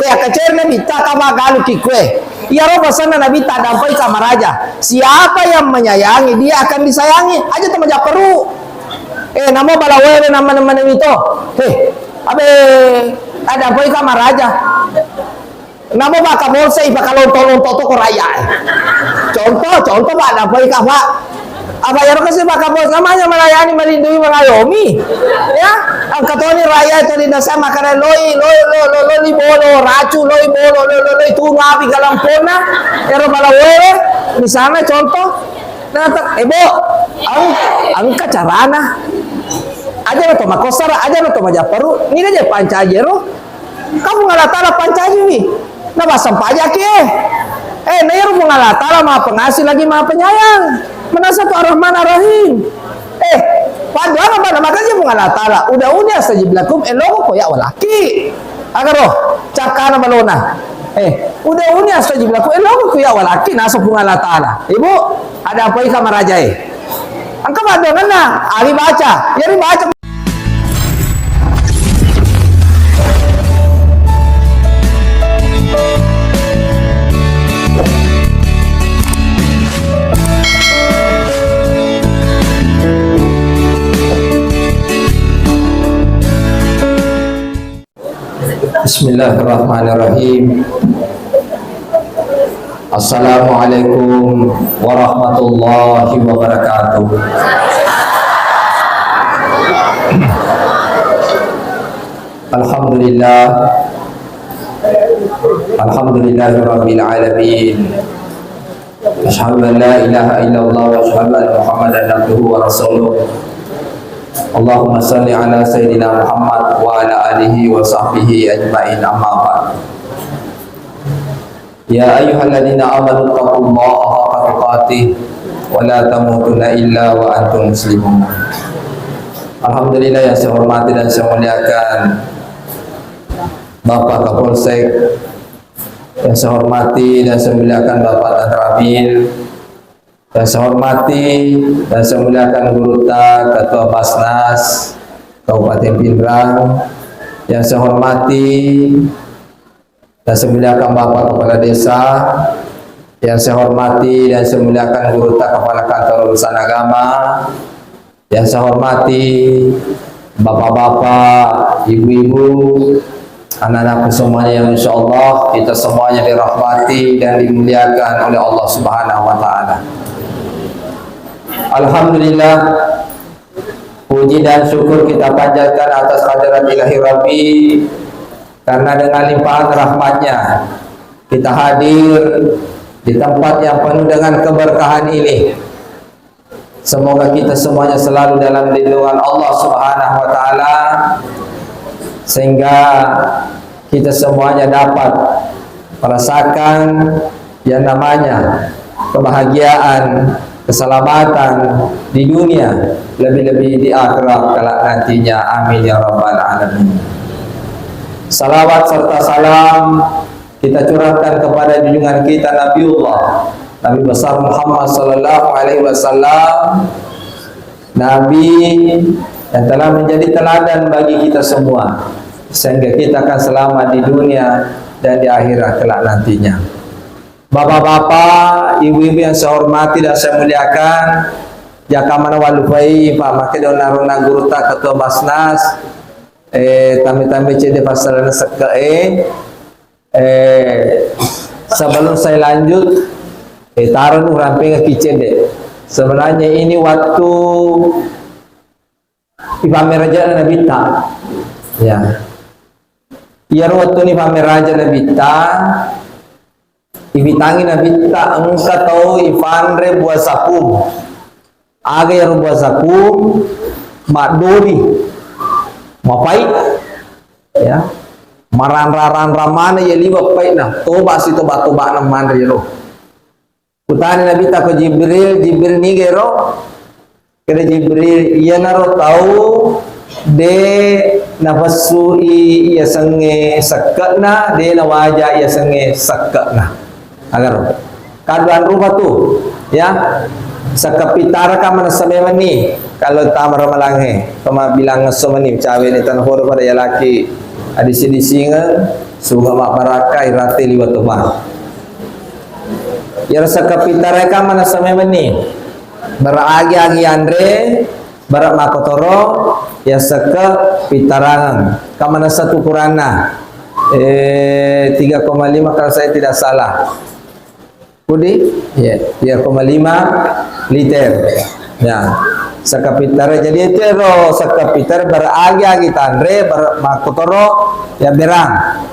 ya kecer Nabi tak galu kikwe. Ya roh pesan Nabi tak dampai sama raja. Siapa yang menyayangi dia akan disayangi. Aja teman perlu. Namo balawere nama itu. Abe ada poin sama raja. Namo baka bolsa ipa kalau tolong toto raya. Contoh pak ada poin apa? Apa ya kasi baka bos namanya melayani melindungi mengayomi. Ya, ang katoni raya itu di dasa makanan loi bolo racu loi bolo loi tunga api galampona. Ya ro balawere misalnya contoh. Nah, ibu, ang kacarana. Aja na to makosara, aja na to majaparu. Ni aja pancajero. Kamu ngalatala pancaji. Na basam pajak nairu ngalatala maha pengasih lagi maha penyayang. Menasa tu Ar-Rahman Ar-Rahim. Padahal apa nama kaji ngalatala. Udah sajib lakum elogo koyak walaki. Agaro cakana balona. Udah sajib lakum elogo koyak walaki nasa ngalatala. Ibu, ada apa ikan maraja Angka ada mana? Ari baca, ya baca. Bismillahirrahmanirrahim. Assalamualaikum warahmatullahi wabarakatuh. Alhamdulillahirabbil alamin. Asyhadu an la ilaha illallah wa asyhadu anna Muhammadan abduhu wa rasuluh. Allahumma salli ala sayyidina Muhammad wa ala alihi wa sahbihi ajma'in, amma ba'd. Ya ayyuhalladzina amanu taqullaha haqqa tuqatih wa la tamutunna illa wa antum muslimun. Alhamdulillah yang saya hormati dan saya muliakan Bapak Kapolsek, yang saya hormati dan saya muliakan Bapak Tanrabil, yang saya hormati dan saya muliakan Guruta, Ketua Basnas Kabupaten Pindrang, yang saya hormati dan saya muliakan Bapak Kepala Desa, yang saya hormati dan saya muliakan Guruta Kepala Kantor Urusan Agama, yang saya hormati bapak-bapak, ibu-ibu, anak-anakku semuanya yang insya Allah kita semuanya dirahmati dan dimuliakan oleh Allah Subhanahu wa Ta'ala. Alhamdulillah, puji dan syukur kita panjatkan atas hadirat ilahi Rabbi, karena dengan limpahan rahmatnya kita hadir di tempat yang penuh dengan keberkahan ini. Semoga kita semuanya selalu dalam lindungan Allah Subhanahu wa Ta'ala, sehingga kita semuanya dapat merasakan yang namanya kebahagiaan, keselamatan di dunia, lebih-lebih di akhirat kelak nantinya. Amin ya rabbal alamin. Salawat serta salam kita curahkan kepada junjungan kita Nabiullah Nabi besar Muhammad sallallahu alaihi wasallam, Nabi yang telah menjadi teladan bagi kita semua, sehingga kita akan selamat di dunia dan di akhirat kelak nantinya. Bapak-bapak, ibu-ibu yang saya hormati dan saya muliakan, jakamana walufai Pak Makedona Rona Guruta Ketua Basnas, tami-tami cede pasal seke. Sebelum saya lanjut, taruh ramping ke cede. Sebenarnya ini waktu pamer raja Nabi ta, ya. Iya waktu ini pamer raja Nabi ta. Ibitangi Nabi ta engka tau ifanre buat sakum. Aga yang buat sakum mak dodi. Mapai ya. Maran-raran ramana ya liwa pai nah. Toba si toba na mandri lo. Utani Nabi ta ko Jibril ni gero. Kena Jibril iya naro tahu de nafasu iya sange sakatna de nawaja iya sange sakatna. Agar kaduan rumah tuh ya sakapitara ka mana samemani kalau tamar malange kama bilang semani cawe ni tanah horo pada ya laki adi sini singa Suga mak baraka irate liwat tuma. Yara sakapitara ka mana samemani. Beragi-agi andre barak makotoro ya saka pitarangan. Kamana satu kurana 3,5 kalau saya tidak salah. Budi? Ya, 3,5 liter. Ya. Sakapitara jadi itu ro sakapitara beragi-agi tandre makotoro ya berang.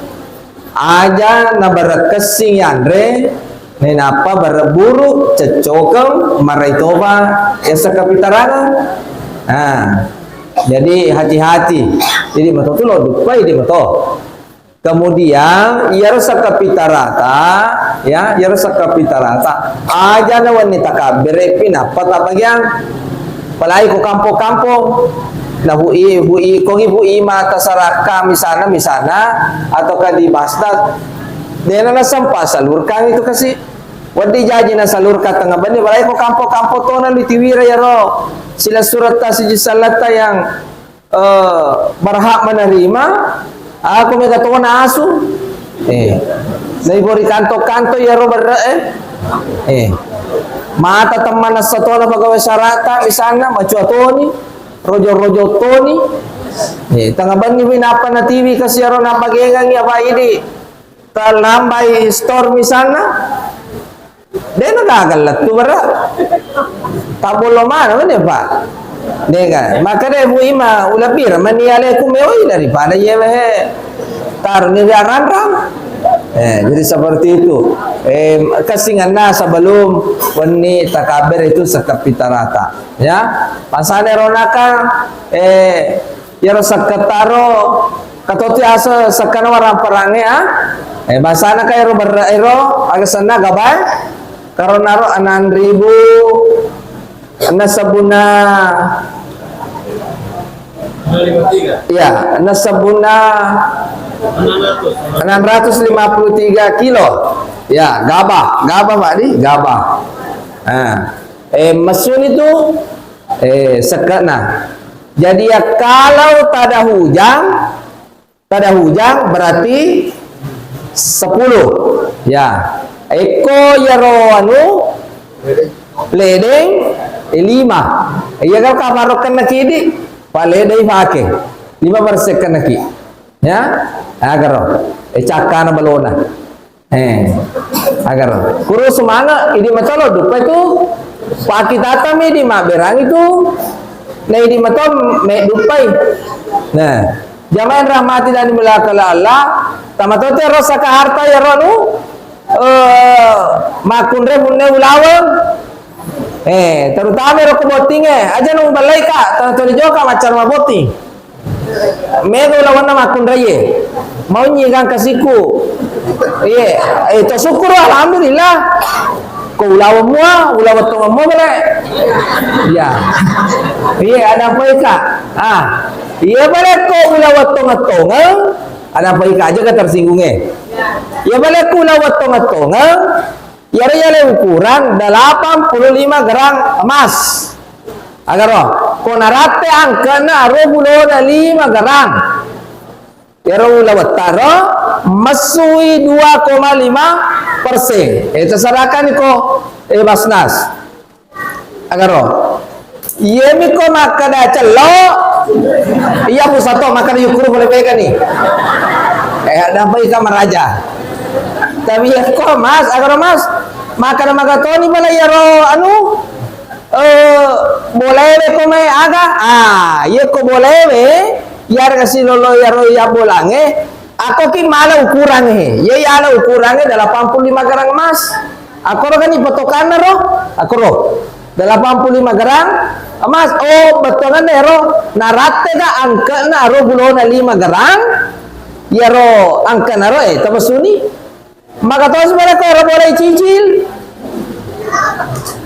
Aja na barakesing andre nenapa berburu cecokeng maraitoba ya sakapitarangan. Nah, jadi hati-hati. Jadi betul tuh lo dupai di betul. Kemudian ia rasa kapitarata, ya, ia rasa kapitarata. Aja na wanita kabere pinapa tabagyang. Palai ko kampo-kampo. Nah hui kong mata saraka misana atau di basta. Dia na sampah salurkan itu kasih. Wadi jaji na salurkan tengah bani. Palai ko kampo-kampo to na litiwira ya ro. Sila surat tasiji salata yang berhak menerima. Aku may katuwa na aso. Naibori kanto-kanto yaro barra mata teman sa to na pagawa sarata isana macua toni rojo-rojo toni tangaban ni winapa na TV kasi yaro na pagengang ya ba ini talambay store misana de nagagalat to barra tabulo man naman pa. Dengar, maka dia bu ima ulapir maniale kumewai daripada yewe taruh ni ram. Jadi seperti itu. Kasingan na sebelum wani takaber itu sakapitarata. Ya, pasane ronaka yaro sakataro katoti asa sakana warang perange basana kay ero ero agasana gabay karonaro 6,000 nasabuna ya nasabuna 653 kilo ya gabah Pak di gabah mesun itu sekena jadi ya kalau tak ada hujan berarti 10 ya eko yaro anu ledeng 5 iya kalau kabarokan naki di paledai pake 5 persen naki ya agar cakana balona agar kuru semangat ini matalo dupa itu paki tata me di maberang itu nah ini matom me dupai nah jamaah rahmati dan dimulakala Allah tamatote rosa ka harta ya ronu makunre bunne ulawang terutama roko boting aja nung balai ka tanto joka macam boting mego lawan nama akun raye mau nyigang kasiku to syukur alhamdulillah ko ulawa to mo bale ya ada apa ka bale ko ulawa to ada apa ka aja ka tersinggungnya bale ko ulawa to yari ukuran 85 gram emas. Agar konarate angka na 25 gram. Yaro lawataro masui 2,5%. Itu sarakan ko basnas. Agar yemi ko makada celo. Iya pusato makada yukur boleh pegang nih. Ada apa ikan meraja. Tapi ya kok mas, agar mas makan magatoni bala yaro anu boleh ko may aga ye ko boleh yar kasi lolo yaro ya bolange ako ki mala ukuran ye yala ukuran 85 gram emas ako ro kan ipotokan na ro ako ro 85 gram emas betongan ro narate ka angka na ro 5 gram yaro angka na ro tabasuni maka tos mereka orang boleh cicil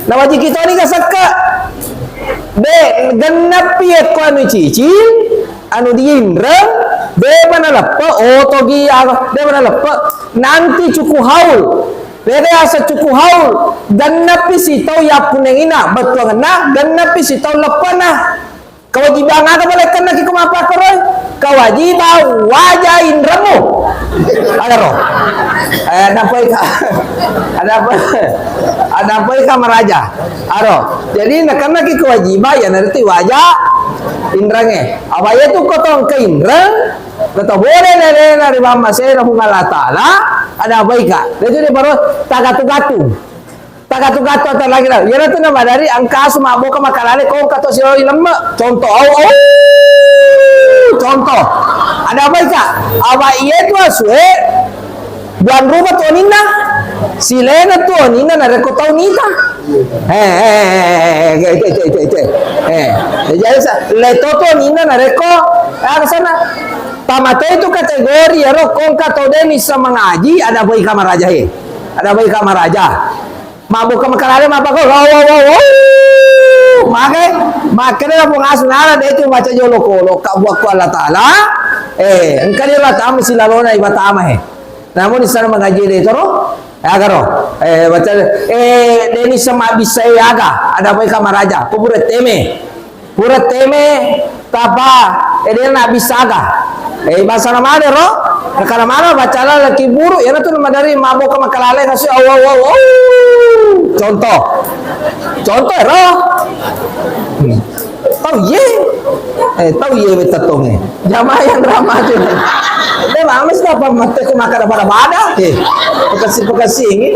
na wajib kita ni kasaka genap piye ko anu cicil anu diindra de mana lappa togi de mana lappa nanti cukup haul bede asa cukup haul genap sitau ya punengina betul na genap sitau lepana kewajiban ada boleh kena ki kumapa koroy kewajiban wajah indramu Ada roh. Ada apa ika maraja. Aro. Jadi karena ki kewajiban ya nanti wajah indrange. Abaya tu kotong ke indra. Kata boleh dari mama saya nahu Allah Taala. Ada apa ika. Itu dia baru tagatu-gatu. Tagatu-gatu atau lagi lah. Ya itu nama dari angka semua boka makalale kau kata si lemak. Contoh. Contoh. Ada apa ika? Aba iya tu aswe. Buan rumah tu nina. Si Lena tu nina na rekotau nita. Jadi leto tu nina na reko. Sana. Tamate itu kategori ya roh kongka todeni sama ngaji ada bayi kamar raja he. Ada bayi kamar raja. Mabuk ke makalale mapa ko. Makanya pengasun ala dia itu baca jolo-kolo ka buat ku Allah Taala. Engkau dia tamu silalona iba tama he. Namun di sana mengaji dia itu roh. Ya karo. Baca deni sama bisa aga. Ada bayi kamar raja. Kuburet teme tapa dia nak bisa aga. Bahasa nama ada roh. Karena mana baca lagi buruk ya itu nama dari mabuk ke makalale kasih contoh roh. Tahu ye betatongnya. Jamaah yang ramah tu. Dia mamas apa mata ke makan pada. Bekasi ini.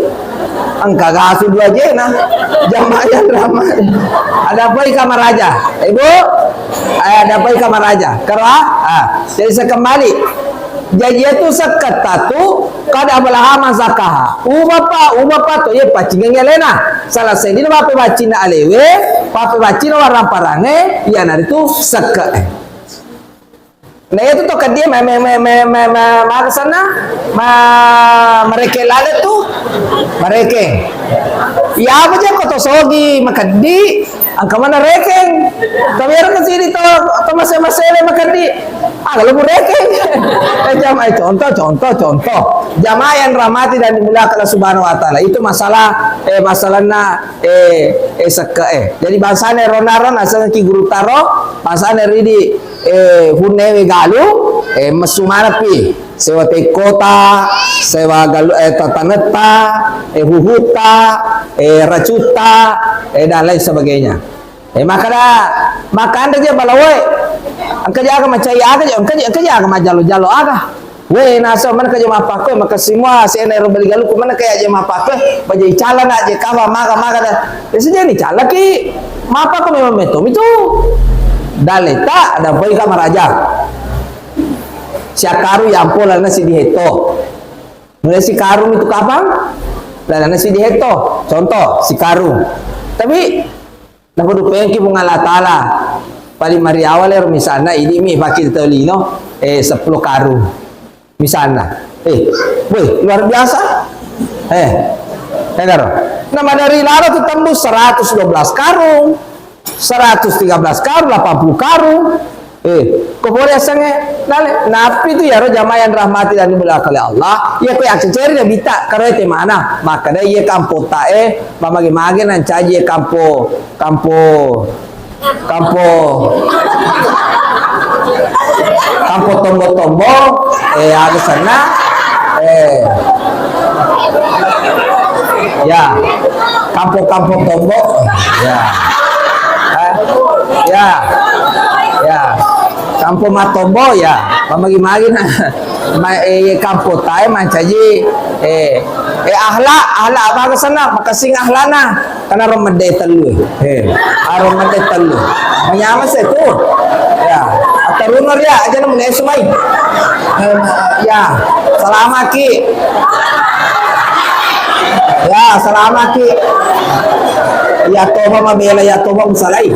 Angka gasu dua je nah. Jamaah yang ramah. Ada apa di kamar raja? Ibu, ada apa di kamar raja? Kerana, jadi saya kembali. Jadi itu seketatu kada belah mazakah. Ubapa tu ye pacingan lena. Salah sendiri bapa bacina alewe, bapa bacina warna parange, ya nari tu seket. Nah itu tu kadia sana mereka lada tu mereka. Ya apa je kau sogi makadi angka mana rekeng. Tapi orang kesini tu atau masih makadi. Kalau rekeng. Jamaah contoh. Jamaah yang rahmati dan dimuliakan Allah Subhanahu Wa Taala itu masalahnya seke. Jadi bahasanya ronaron asal ki guru taro bahasanya ridi hunewe galu mesumana pi sewa te kota sewa galu tataneta huhuta racuta dan lain sebagainya maka anda dia balawai angka jaga macai angka jaga majalo aga we nasa mana kerja mapako maka semua saya naik beli galu mana kayak aja mapako bajai cala nak je kawa maga dah biasanya ni cala ki mapako memang metom itu daleta ada bayi kamar raja siakaru yang pola nasi diheto mulai si karung itu kapan dan nasi diheto contoh si karung tapi nak berupeng ki Allah Taala paling mari awal misalnya ini mi pakai tolino 10 karung misalnya boy luar biasa nama dari laro itu tembus 112 karung 113 karung 80 karung kau boleh sange napi itu ya roh jamaah yang rahmati dan dimuliakan oleh Allah ya kau yang cari dia bita karena itu mana maka dia ye kampo tae mamagi nan caji kampo tombo ada sana ya kampung tombo ya kampung matombo ya mamagi na kampung tae mancaji ahla apa ke sana makasing ahlana karena romade telu romade telu menyama itu ya atarunor ya aja namun sumai ya salamaki ya salamaki ya toba mabela ya toba musalai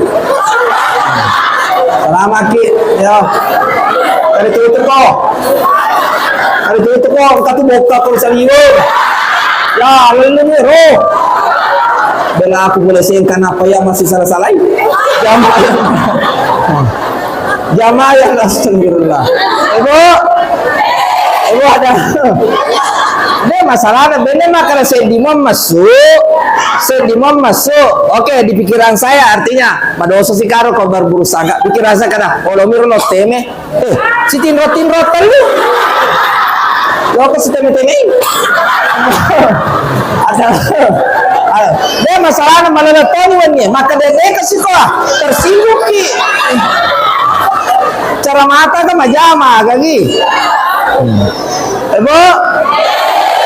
salamaki ya dari itu kok katu boka ko sa liyo ya lalu ni ro bela aku boleh singkan apa yang masih salah-salah jamaah yang astagfirullah ibu ada ini masalahnya benar makanya sedimon masuk oke di pikiran saya artinya madoso si karo kau berusaha gak pikiran saya kena olomir lo teme si tinrot lu Lo ke sistem ini. Ada. Dia masalah malalatan nih, maka dia kasih sekolah tersinggung ki. Cara mata kan majama kaki. Ibu,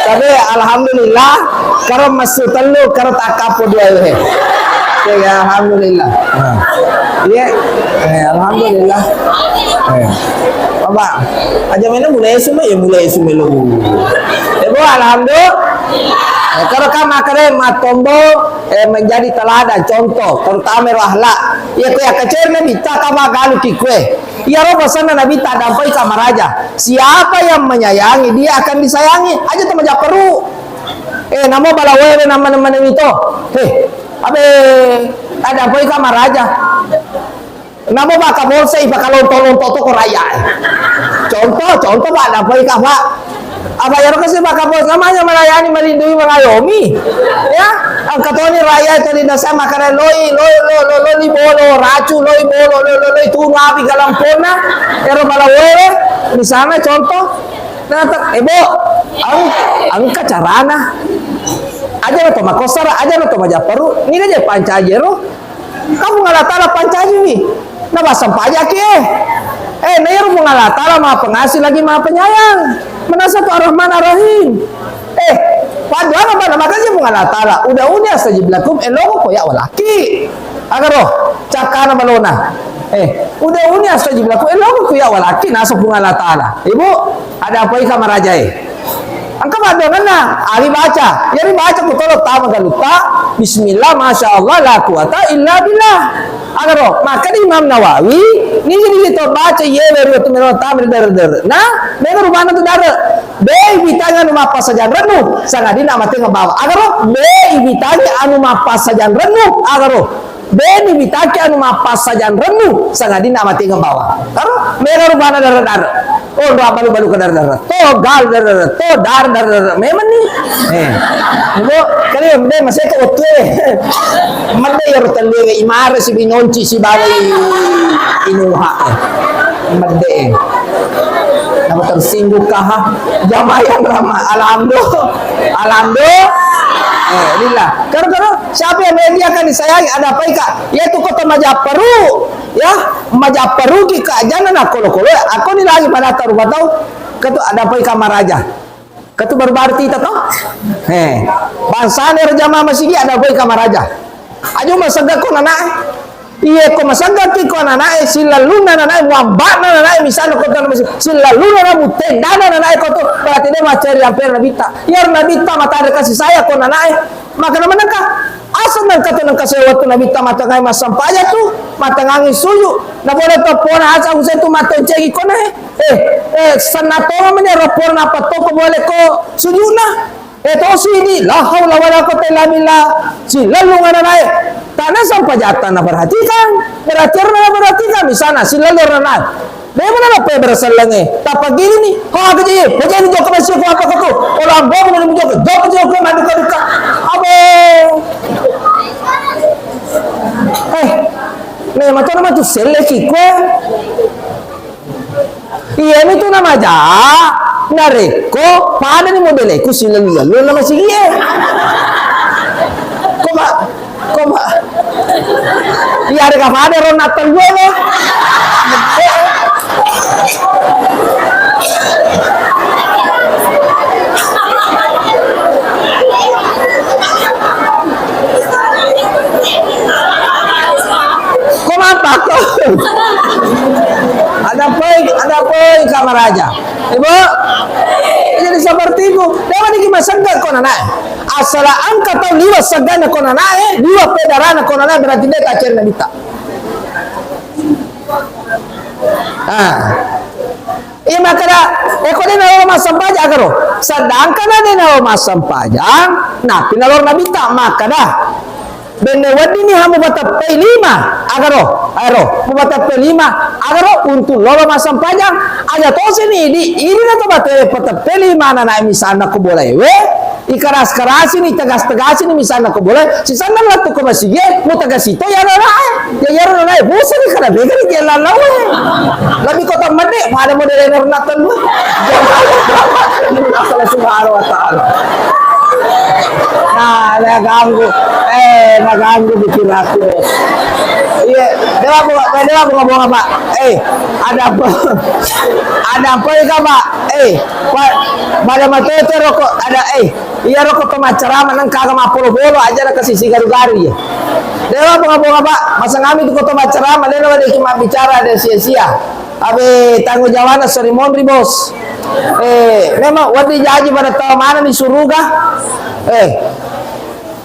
tapi alhamdulillah karena masuk telu karena tak kapur dua ini. Ya alhamdulillah. Iya, alhamdulillah. Bapak, aja mana mulai semua lu. Ibu alhamdulillah. Kalau kamu akan matombo menjadi teladan contoh terutama akhlak. Ya kaya kecil nabi tak kamu galu kikwe. Ya roh sana nabi tak dampai kamar raja. Siapa yang menyayangi dia akan disayangi. Aja teman perlu. Namo balawe nama itu. Abe ada dampai kamar raja. Namo baka bolsai baka lonto-lonto toko raya. Contoh pak dampai kamar. Apa ya kasi baka bos namanya melayani melindungi mengayomi ya ang katoni raya itu di dasa makana loi bolo racu loi tungapi galampona ero malawere di sana contoh natak ibu ang kacarana aja lo to makosara aja lo to majaparu ni aja pancajero kamu ngalatala pancaji nih na basam pajak Nair mengalatala maha pengasih lagi maha penyayang. Menasa tu ar-Rahman ar-Rahim. Padahal apa nama kasih mengalatala. Udah saja bilakum eloko ko ya walaki. Agar roh cakana balona. Udah saja bilakum eloko ko ya walaki nasa mengalatala. Ibu ada apa ikan maraja Angka badangan na, ari baca. Yari baca ko tolong tama galuta. Bismillah, masya Allah, la quwata illa billah. Agaro, maka di Imam Nawawi, ni to baca ye baru tu menurut tamir der. Nah, mereka rubana tu dar. Be bitanya anu mapas saja renu, sangadina mati ngebawa. Agaro, be bitanya anu mapas saja renu. Agaro, be bitanya anu mapas saja renu, sangadina mati ngebawa. Karo, mereka rubana dar. Oh, balu ke dar. To gal dar. Memang nih. Ibu, kalian be masih ke otte. Mande yer tele imare si binonci si bawai inuha. Mande. Nama tersinggung kah? Jamaah yang ramah. Alhamdulillah. Lillah. Karena siapa yang media akan disayangi ada apa ika? Yaitu kota Majaparu. Ya, Majaparu ki kajanan aku ni lagi pada taruh tahu. Katu ada apa ika maraja. Katu berbarti itu toh. Bangsa ni jamaah masih ada apa ika maraja. Ajo masaga ko nana. Iya ko masaga ki ko nana silaluna nana wambana nana misalnya ko tan silaluna nana mutenda nana ko to berarti dia macari yang per nabita. Yar nabita mata ada kasih saya ko nana maka nama nangka asal nangka tu nangka sewatu nabita mata ngai masam paya tu mata ngangi suyu na boleh to pona asa usai tu mata cegi ko na sanato mene rapor na pato ko boleh ko sujuna to sini la haula wala quwwata illa billah silalu nana tanah sampai jatah na perhatikan misalnya silalu nana Memang apa berasal lagi? Tapi gini nih, kerja ni jauh masih aku apa kau? Orang bawa mana jauh mana duka. Abe. Macam nama tu seleki kau. Iya ni tu nama jah. Nareko, pada ni model aku silalu nama sih Koma. Iya ada kapan ada Ronaldo juga. Ada poin kamar aja. Ibu, jadi seperti itu. Dewa ni masaga ko na asala angka tau liwa sagana ko na liwa pedarana ko na berarti dia kacer na bita. Iya makanya ko din nawa masampaja agaro. Sedangkan ada nawa masampaja, nah pinalor na bita makada. Benda wadi ni hamu batapai 5 agaro batapai 5 agaro untuk lolo masam pajang aja to sini ini na to batapai 5 na misalnya ko boleh ikeras-keras ini, tegas-tegas ini misalnya ko boleh. Si sana lah tu ko masige, mo tegas itu ya na. Busa ni kana bega ni ya lalau. Labi ko tang made, pada model natan mo. Allah Subhanahu wa taala. Nah, naganggu bikin aku. Iya, dia bukan apa? Ada apa ya Pak? Pada mata itu rokok ada iya rokok pemacaran nang kagak mapolo bolo aja na kasih garu-garu ya. Dia bukan apa? Masa kami itu kota macaran, dia cuma bicara ada sia-sia. Abe tanggung jawabnya seremoni bos. Memang wadi jaji pada tahu mana di surga.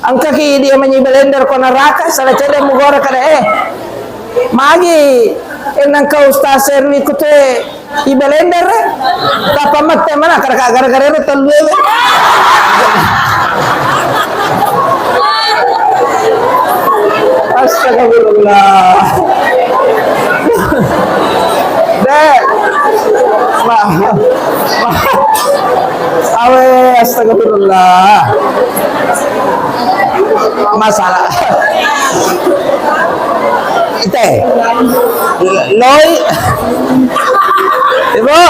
Angka ki dia menyibelender ko neraka salah cede mugora kada magi enang ka ustaz serwi ko te ibelender tapa matte mana gara-gara itu telu astagfirullah awe astagfirullah masalah ite loy ibu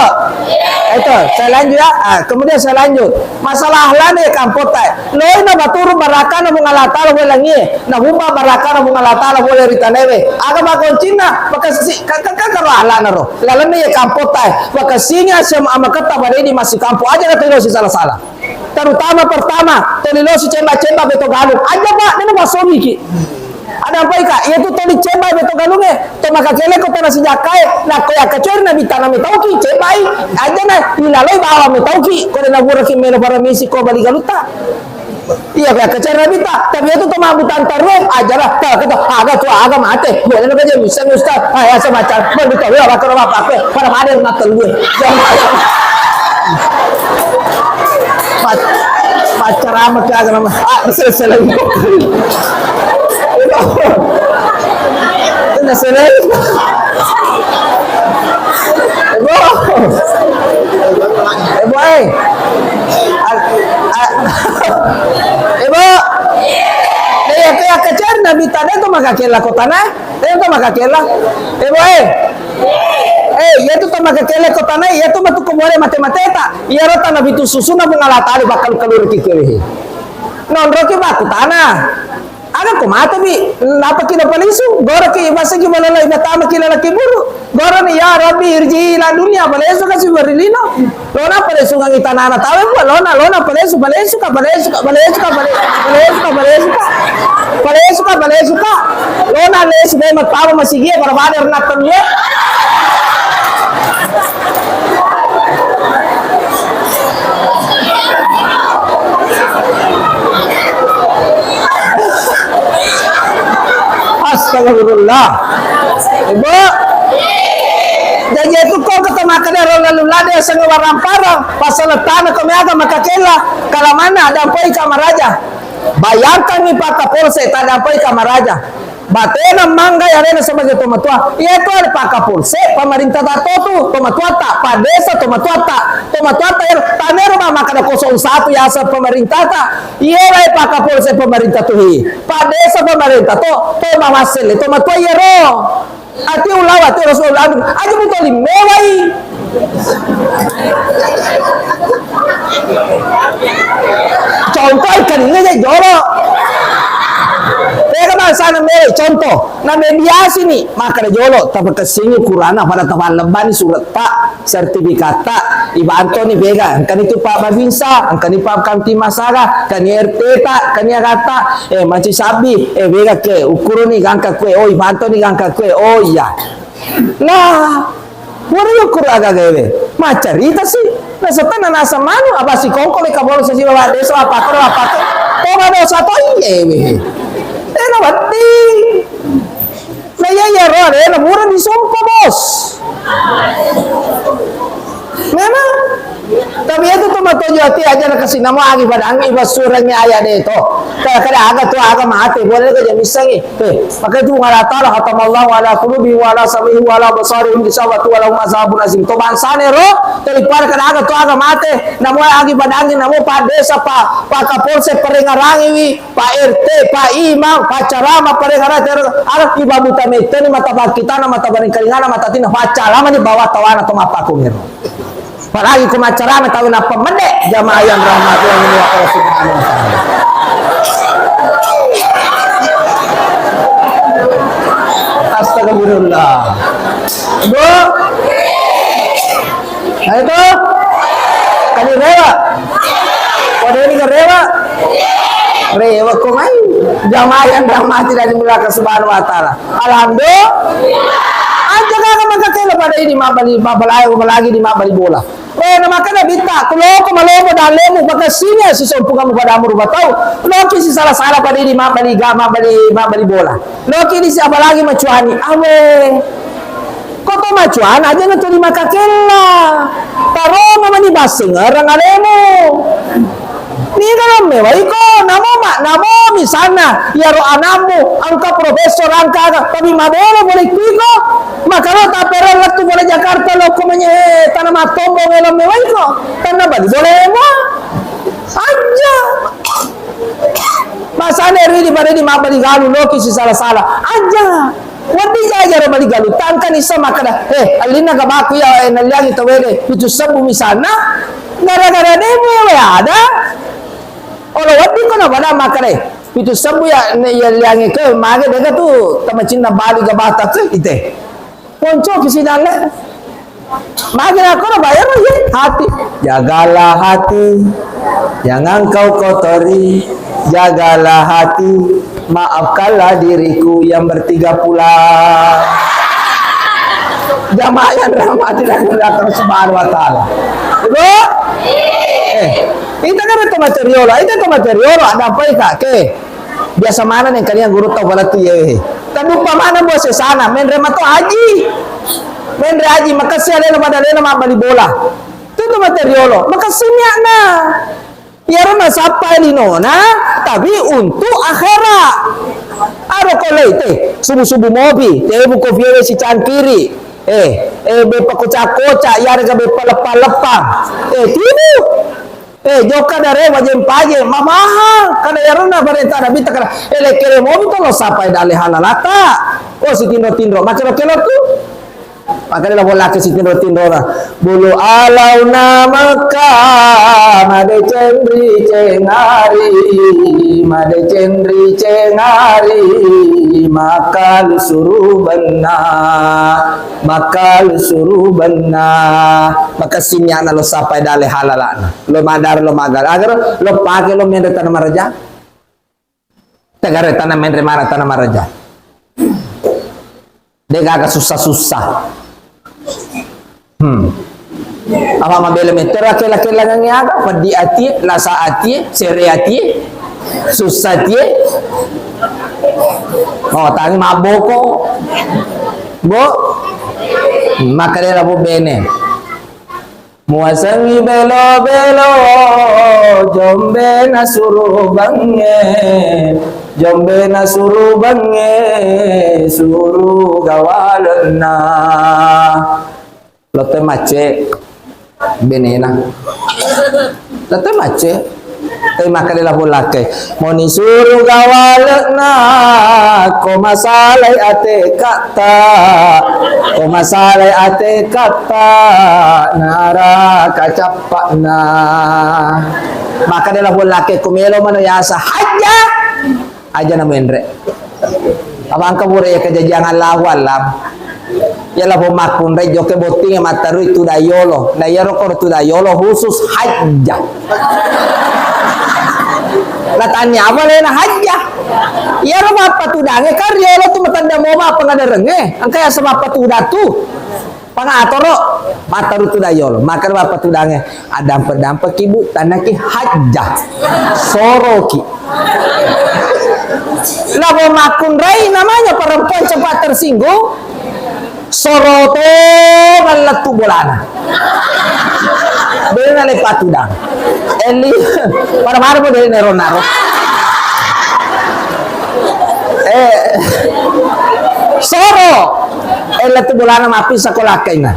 itu saya lanjut ya kemudian saya lanjut masalah lah nih kampotai loy na baturu baraka na mengalatala boleh langi na humba baraka na mengalatala boleh ritanewe aga bakon cina bakasi kakak lah na ro lalan nih kampotai bakasinya sama amakata baredi masih kampo aja kata si salah-salah terutama pertama telilosi cemba-cemba beto galung aja pak ini masomi ki ada apa ika yaitu toli cemba beto galung to makakele ko tanah sijakai na ko ya kacor na bitana me tauki cembai aja na ilaloi bawa me tauki ko na gura ki melo para misi ko bali galuta iya kayak kacor na bita tapi itu to mabutan tarwe aja lah aga mate boleh na kaje bisa ustaz ya semacam begitu ya bakar apa para mader na telue pacaran ke agama selesai lagi itu selesai ibu ya kejar nabi tadi itu maka kela kotana itu maka kela ibu yaitu tama kekele kotana yaitu matu komore mate-mateta iya rota nabi tu susuna mengalatali bakal kalur kikiri non roki baku tanah ada komata bi napa kina palisu gora ki masa ki malala ibatama kila laki buru gora ni ya rabbi irji ila dunia balesu kasi barilino lona palesu ngangi tanana tawe bu lona palesu ka lona lesu dai matawa masigie barbade renatan ye astagfirullah ibu jadi itu kau ketemu kadar lalu lade sangat warang parang pasal tanah kami agak makakela kalau mana ada pai kamaraja bayangkan nih Pak Kapolsek ada pai kamaraja batena mangga ya rena sebagai tomatua itu ada Pak Kapolsek pemerintah tato tomatua tak padesa tomatua ya tanero mama kada 01 ya asal pemerintah tak iya lah Pak Kapolsek pemerintah tuh padesa pemerintah to mama sele tomatua ya ro ati ulawa ati rasulullah aja betul mewai contoh ikan ini aja jorok sana mere contoh na mediasi nih maka jolo tapi kesini kurana pada teman lebani surat pak sertifikat tak iba Antoni bega kan itu Pak Babinsa kan itu Pak Kamti Masara kan RT tak kan ya kata macam sabi bega ke ukuruni gangka kue oh iba Antoni gangka kue oh iya lah mana ukur agak gawe macam cerita sih nah setan nasa manu apa sih kongkol kabol sesi bawa desa apa to ada satu iya na bating na yayaro na mura di sumpa bos memang Tapi itu tuh matojo hati aja nak kasih nama agi padang iba surangnya ayah deh itu. Kadang-kadang agak tuh agak mati boleh ke jadi misangi. Maka itu ngalata lah hatamallahu ala qulubi wa ala samihi wa ala basarihim disawatu wa lahum azabun azim. To bansane ro daripada kadang agak tuh agak mati. Namo agi padang namo Pak Desa Pak Kapolsek Perengarangi wi Pak RT Pak Imam Pak Carama Perengarangi arah iba buta mete ni mata kita na mata baring kalingana mata tina Carama di bawah tawana to mapakungir. Apalagi kumacarana tahu apa mendek jamaah yang rahmat yang Allah Subhanahu wa taala. Astagfirullah. Bu. Ayo kali rewa. Kode ini rewa. Rewa kok main jamaah yang rahmat dari Allah Subhanahu wa taala. Alhamdulillah. Aja kagak makakela pada ini lagi di mabali bola. Nama kana bita kulo ko malobo dalemu baka sinya si sompu kamu pada amur batau. Loki si salah-salah pada ini mabali bola. Loki di siapa lagi macuani. Awe. Kok macuan aja ngeturi makakela. Taro nama di basing orang alemu. Ni kalau mewah iko namo misalnya ya ro anamu angka profesor angka tapi mabolo boleh piko maka lo tapera waktu boleh Jakarta lo komanya tanah matombo ngelo mewah iko tanah bali boleh mo aja masane ri di pada di mabali galu lo kisi salah aja wadi aja ro bali galu tangkan isa makada alina gabaku ya naliagi tawede itu sabu misalnya gara-gara demo ya ada. Olo wadi ko na bana makare itu sabu ya yang ke mage dega tu tama cinta bali ga bata ke ite ponco kisi dalle mage na ko na bayar ya hati jagalah hati jangan kau kotori jagalah hati maafkanlah diriku yang bertiga pula jamaah yang rahmati Allah Subhanahu wa taala. Kita kan itu material, ada apa ke? Biasa mana nih kalian guru tahu pada tu ya? Tapi lupa mana bos sana, main remato haji, maka siapa pada lena bali bola, itu material, maka senyakna, ya rona sampai di nona, tapi untuk akhirat. Ada kalau itu subuh mobil, dia buku view si cangkiri, bepa kocak, ya rega bepa lepang, tibu. Joka dari wajib paje mahal kada yaruna barenta na bita kada kere mobil to lo sapai dale halalata si tindro macam kelo tu makanya bola ke si tindro na bulu alau namaka made cendri cengari maka lu suruh benar maka sinyana lo sampai dale halalan lo madar lo magar agar lo pakai lo mende tanah maraja tegare tanah mende mara tanah maraja dia agak susah apa mabele metera kela ngangiaga padi ati lasa ati sere ati susah tie tangi maboko bo makare bu bene muasangi belo jombe na suruh bange suruh gawalna lote mace benena lote mace tay makanila bulake moni suruh gawalna ko masalay ate kata nara kacapakna makanila bulake kumelo manoyasa aja na menre abang kabure ya kejajangan lawalam yala po makun ray joke boting mataru itu dayolo khusus hajjah latanya apa lena hajjah ya ro mapatudange karyolo tu matanda mo apa ngadarenge ang kaya sa mapatudatu pangatoro mataru tu dayolo makar mapatudange adampe kibu tanaki hajjah soroki labo makun ray namanya perempuan cepat tersinggung soroto malatu bolana Beli na lepat udang. Eli, para maro po dari naro-naro. Soro. Ela tu bulan na mapis sa kulakay na.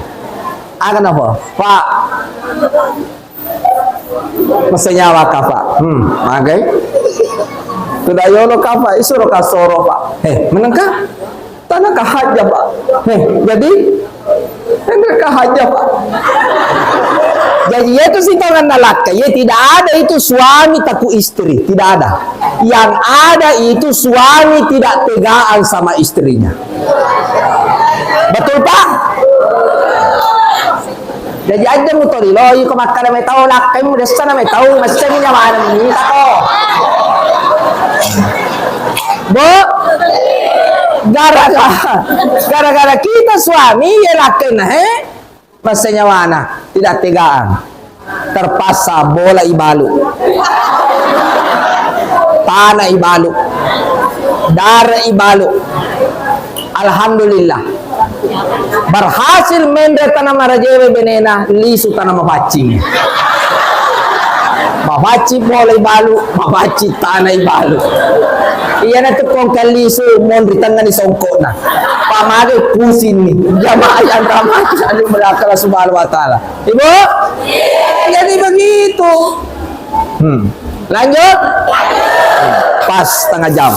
Akan apa? Pak. Masanyawa ka pa. Magay. Kudayolo ka pa, isuro ka soro pa. Menang ka? Tanah ka haja pak. Jadi enggak ka haja pak. Jadi itu sintongan nalaka, ya tidak ada itu suami taku istri, tidak ada. Yang ada itu suami tidak tegaan sama istrinya. Betul pak? Jadi aja mutori lo, yuk makan na may tao lakay mo, desa na may tao, masya minyamaan ng minita ko. Bo, gara-gara kita suami ya lakay na masya nyawana, tidak tegaan. Terpaksa bola ibalo, tanah ibalo, darah ibalo. Alhamdulillah berhasil mendre tanah marajewe benena lisu tanah mapacing mapaci bola ibalo mapaci tanah ibalo iya na tukong kalisu mondri tangan ni songko na pamage pusin ni jamaah yang ramai anu melakala subhanahu wa ta'ala. Ibu jadi begitu. Lanjut pas setengah jam.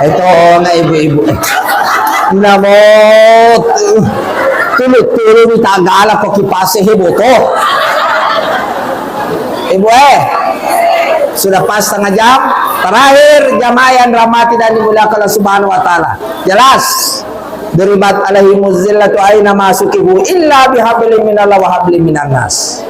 Ito na ibu-ibu. Namot. Tuloy-tuloy ni tagala ko kipase hibo to. Ibu sudah pas setengah jam. Terakhir jamaah yang rahmati dan dimuliakan Allah Subhanahu wa taala. Jelas. Duribat alaihimuz zillatu aina masukibu illa bihablin minallah wa hablin minan nas.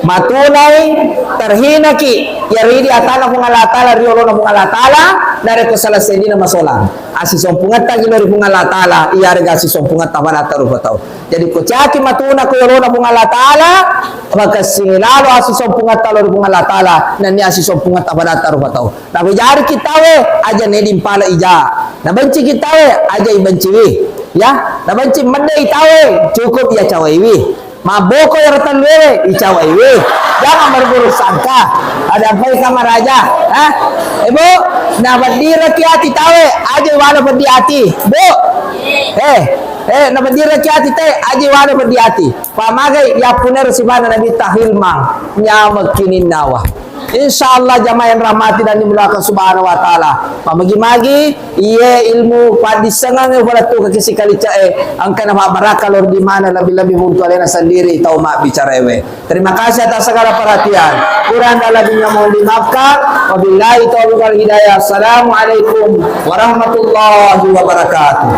Matunay terhina ki yaridi atana kung alatala riolo na kung alatala dari ko salah sedi na masolang asisong pungat tagi lori kung alatala iyari ga asisong pungat tabanata rubataw jadi ko caki matuna ko yoro na kung alatala magkasingilalo asisong pungat talori kung alatala na ni asisong pungat tabanata rubataw nabijari kitawe aja nedim pala ija nabanci kitawe aja ibanciwi ya nabanci mende itawe cukup ya cawewi maboko yang retanwe icawa iwi jangan berburu sangka ada apa sama raja ibu na bandira kiati tawe aja wala berdiati bu na bandira kiati te aja wala berdiati pamagai ya puner sibana nabi tahilmang nyamag kinin nawa. Insyaallah jamaah yang rahmati dan dimulakan subhanahu wa ta'ala pamagi-magi iya ilmu padisangan wala tu kasi kalica ang kana mabaraka lor di mana lebih-lebih untuk alena sendiri tau mak bicarewe. Terima kasih atas segala perhatian. Kurang dan lebihnya mohon dimaafkan. Wabillahi taufiq wal hidayah. Assalamualaikum warahmatullahi wabarakatuh.